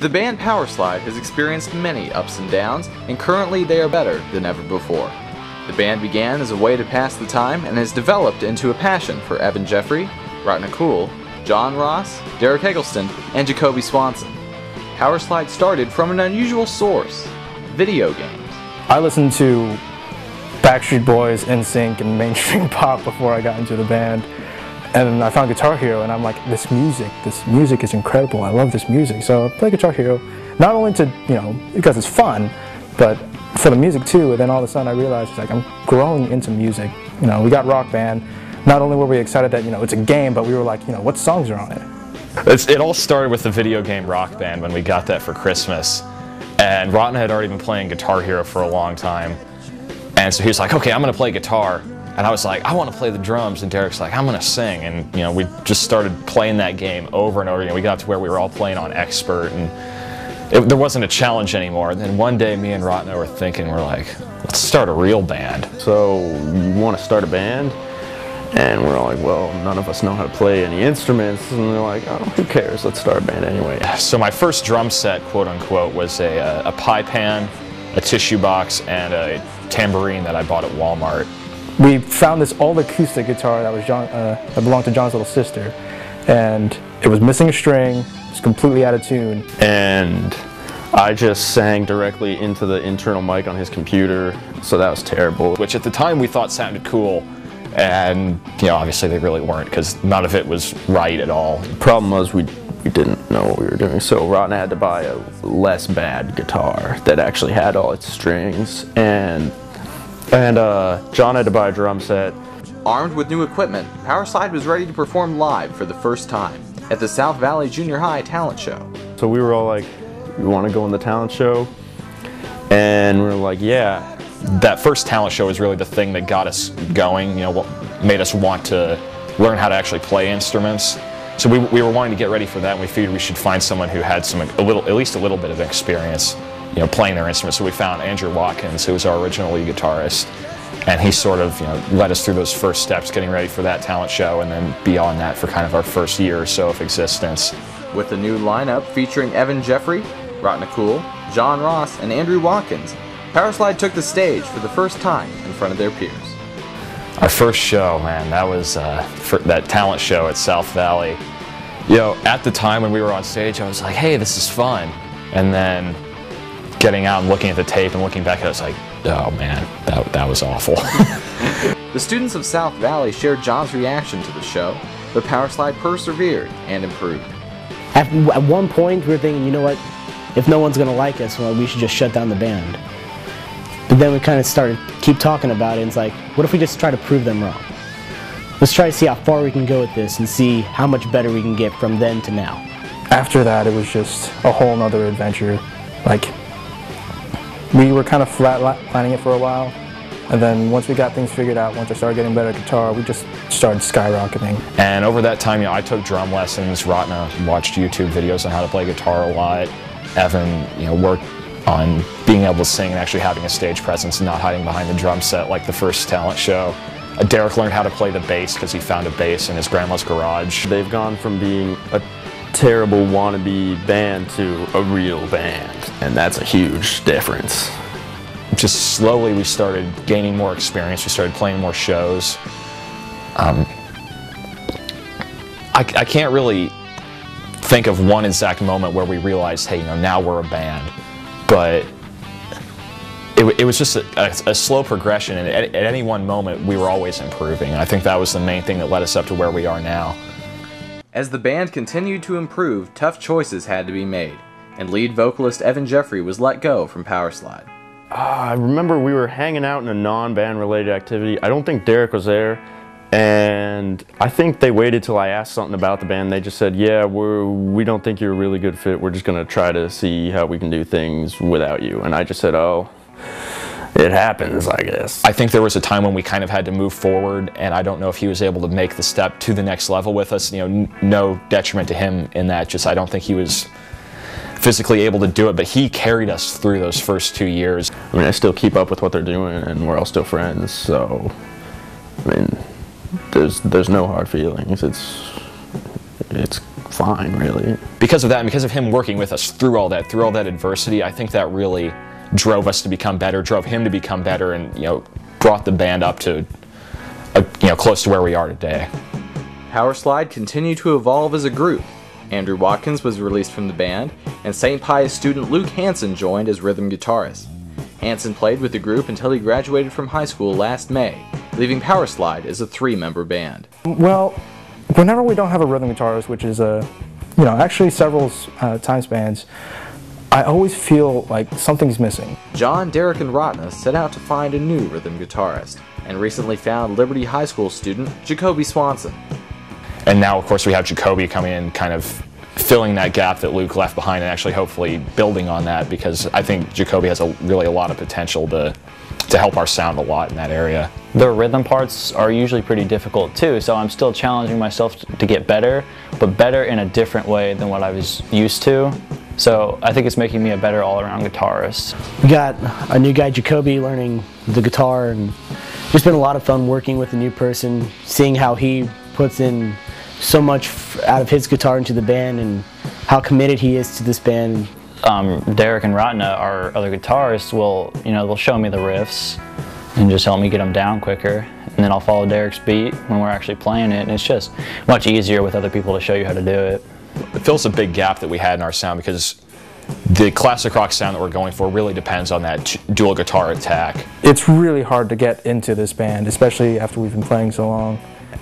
The band Powerslide has experienced many ups and downs, and currently they are better than ever before. The band began as a way to pass the time and has developed into a passion for Evan Jeffrey, Ratna Cool, John Ross, Derek Eggleston, and Jacoby Swanson. Powerslide started from an unusual source: video games. I listened to Backstreet Boys, NSYNC, and mainstream pop before I got into the band. And I found Guitar Hero, and I'm like, this music is incredible. I love this music. So I play Guitar Hero, not only to, because it's fun, but for the music too. And then all of a sudden I realized, like, I'm growing into music. We got Rock Band. Not only were we excited that, it's a game, but we were like, what songs are on it? It all started with the video game Rock Band when we got that for Christmas. And Ratna had already been playing Guitar Hero for a long time. And so he was like, okay, I'm going to play guitar. And I was like, I want to play the drums, and Derek's like, I'm going to sing. And we just started playing that game over and over again. We got to where we were all playing on expert, and there wasn't a challenge anymore. And then one day, me and Ratna were thinking, we're like, let's start a real band. So you want to start a band? And we're all like, well, none of us know how to play any instruments. And they're like, oh, who cares? Let's start a band anyway. So my first drum set, quote unquote, was a pie pan, a tissue box, and a tambourine that I bought at Walmart. We found this old acoustic guitar that was that belonged to John's little sister, and it was missing a string. It was completely out of tune. And I just sang directly into the internal mic on his computer, so that was terrible. Which at the time we thought sounded cool, and obviously they really weren't, because none of it was right at all. The problem was we didn't know what we were doing, so Ratna had to buy a less bad guitar that actually had all its strings, and John had to buy a drum set. Armed with new equipment, Powerslide was ready to perform live for the first time at the South Valley Junior High Talent Show. So we were all like, we want to go in the talent show? And we were like, yeah. That first talent show was really the thing that got us going, what made us want to learn how to actually play instruments. So we were wanting to get ready for that, and we figured we should find someone who had at least a little bit of experience playing their instruments. So we found Andrew Watkins, who was our original lead guitarist, and he sort of led us through those first steps, getting ready for that talent show, and then beyond that for kind of our first year or so of existence. With the new lineup featuring Evan Jeffrey, Ratna Cool, John Ross, and Andrew Watkins, Powerslide took the stage for the first time in front of their peers. Our first show, man, that was that talent show at South Valley. At the time when we were on stage, I was like, hey, this is fun. And then getting out and looking at the tape and looking back at it, I was like, oh man, that was awful. The students of South Valley shared John's reaction to the show, but Powerslide persevered and improved. At one point, we were thinking, you know what, if no one's going to like us, well, we should just shut down the band. But then we kind of keep talking about it, and it's like, what if we just try to prove them wrong? Let's try to see how far we can go with this and see how much better we can get from then to now. After that, it was just a whole nother adventure. Like, we were kind of flatlining it for a while, and then once we got things figured out, once I started getting better at guitar, we just started skyrocketing. And over that time, I took drum lessons. Ratna watched YouTube videos on how to play guitar a lot. Evan, worked on being able to sing and actually having a stage presence and not hiding behind the drum set like the first talent show. Derek learned how to play the bass because he found a bass in his grandma's garage. They've gone from being a terrible wannabe band to a real band, and that's a huge difference. Just slowly we started gaining more experience, we started playing more shows. I can't really think of one exact moment where we realized, hey, now we're a band, but it was just a slow progression, and at any one moment we were always improving, and I think that was the main thing that led us up to where we are now. As the band continued to improve, tough choices had to be made, and lead vocalist Evan Jeffrey was let go from Powerslide. I remember we were hanging out in a non-band related activity. I don't think Derek was there, and I think they waited till I asked something about the band. They just said, yeah, we don't think you're a really good fit. We're just going to try to see how we can do things without you. And I just said, oh, it happens, I guess. I think there was a time when we kind of had to move forward, and I don't know if he was able to make the step to the next level with us. No detriment to him in that, just I don't think he was physically able to do it, but he carried us through those first 2 years. I mean, I still keep up with what they're doing, and we're all still friends, so, I mean, there's no hard feelings. It's fun. fine, really. Because of that, and because of him working with us through all that adversity, I think that really drove us to become better, drove him to become better, and brought the band up to close to where we are today. Powerslide continued to evolve as a group. Andrew Watkins was released from the band, and St. Pius student Luke Hansen joined as rhythm guitarist. Hansen played with the group until he graduated from high school last May, leaving Powerslide as a 3-member band. Well, whenever we don't have a rhythm guitarist, which is actually several time spans, I always feel like something's missing. John, Derek, and Ratna set out to find a new rhythm guitarist, and recently found Liberty High School student Jacoby Swanson. And now, of course, we have Jacoby coming in, kind of filling that gap that Luke left behind, and actually hopefully building on that, because I think Jacoby has really a lot of potential to help our sound a lot in that area. The rhythm parts are usually pretty difficult too, so I'm still challenging myself to get better, but better in a different way than what I was used to. So I think it's making me a better all-around guitarist. We got a new guy, Jacoby, learning the guitar, and it's been a lot of fun working with a new person, seeing how he puts in so much out of his guitar into the band and how committed he is to this band. Derek and Ratna, our other guitarists, they'll show me the riffs and just help me get them down quicker, and then I'll follow Derek's beat when we're actually playing it, and it's just much easier with other people to show you how to do it. It fills a big gap that we had in our sound, because the classic rock sound that we're going for really depends on that dual guitar attack. It's really hard to get into this band, especially after we've been playing so long.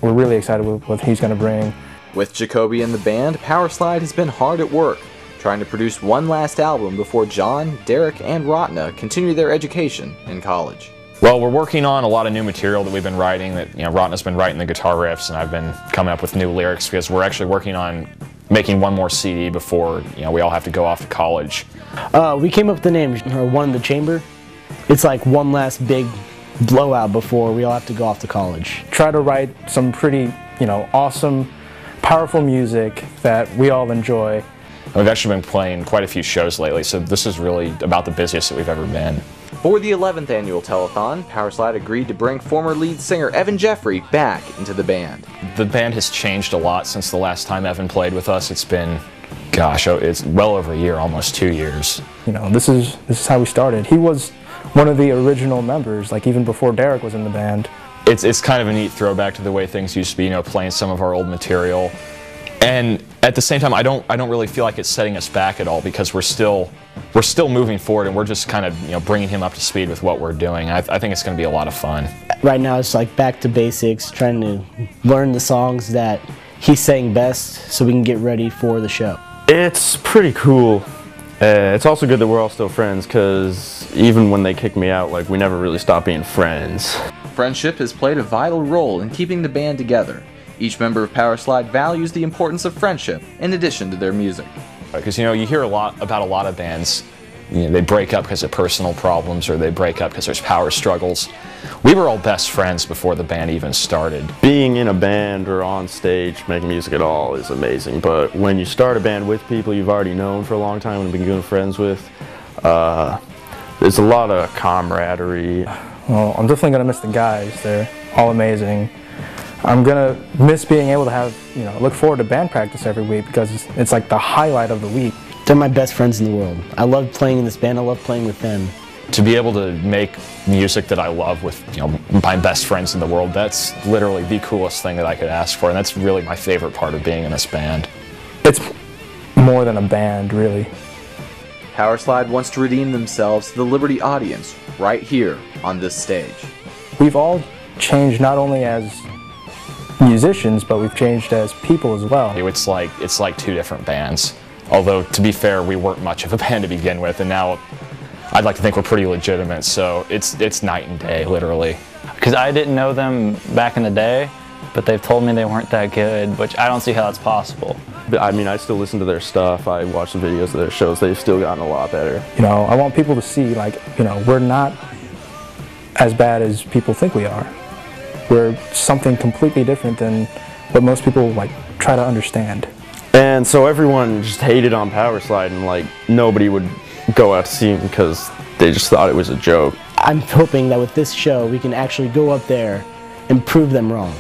We're really excited with what he's going to bring. With Jacoby in the band, Powerslide has been hard at work, trying to produce one last album before John, Derek, and Ratna continue their education in college. Well, we're working on a lot of new material that we've been writing, that Ratna's been writing the guitar riffs, and I've been coming up with new lyrics, because we're actually working on making one more CD before we all have to go off to college. We came up with the name, One in the Chamber. It's like one last big blowout before we all have to go off to college. Try to write some pretty, awesome, powerful music that we all enjoy. We've actually been playing quite a few shows lately, so this is really about the busiest that we've ever been. For the 11th annual Telethon, Powerslide agreed to bring former lead singer Evan Jeffrey back into the band. The band has changed a lot since the last time Evan played with us. It's been, gosh, it's well over a year, almost 2 years. This is how we started. He was one of the original members, like even before Derek was in the band. It's kind of a neat throwback to the way things used to be, playing some of our old material. And at the same time, I don't really feel like it's setting us back at all, because we're still moving forward, and we're just kind of bringing him up to speed with what we're doing. I think it's going to be a lot of fun. Right now it's like back to basics, trying to learn the songs that he's saying best so we can get ready for the show. It's pretty cool. It's also good that we're all still friends, because even when they kicked me out, we never really stopped being friends. Friendship has played a vital role in keeping the band together. Each member of Powerslide values the importance of friendship in addition to their music. Because you hear about a lot of bands, they break up because of personal problems, or they break up because there's power struggles. We were all best friends before the band even started. Being in a band or on stage making music at all is amazing, but when you start a band with people you've already known for a long time and been good friends with, there's a lot of camaraderie. Well, I'm definitely going to miss the guys. They're all amazing. I'm going to miss being able to have, look forward to band practice every week, because it's like the highlight of the week. They're my best friends in the world. I love playing in this band. I love playing with them. To be able to make music that I love with my best friends in the world, that's literally the coolest thing that I could ask for, and that's really my favorite part of being in this band. It's more than a band, really. Powerslide wants to redeem themselves to the Liberty audience right here on this stage. We've all changed, not only as musicians, but we've changed as people as well. It's like two different bands. Although, to be fair, we weren't much of a band to begin with, and now I'd like to think we're pretty legitimate, so it's night and day, literally. Because I didn't know them back in the day, but they've told me they weren't that good, which I don't see how that's possible. I mean, I still listen to their stuff, I watch the videos of their shows, they've still gotten a lot better. I want people to see, we're not as bad as people think we are. We're something completely different than what most people try to understand. And so everyone just hated on Powerslide, and nobody would go out to see him because they just thought it was a joke. I'm hoping that with this show we can actually go up there and prove them wrong.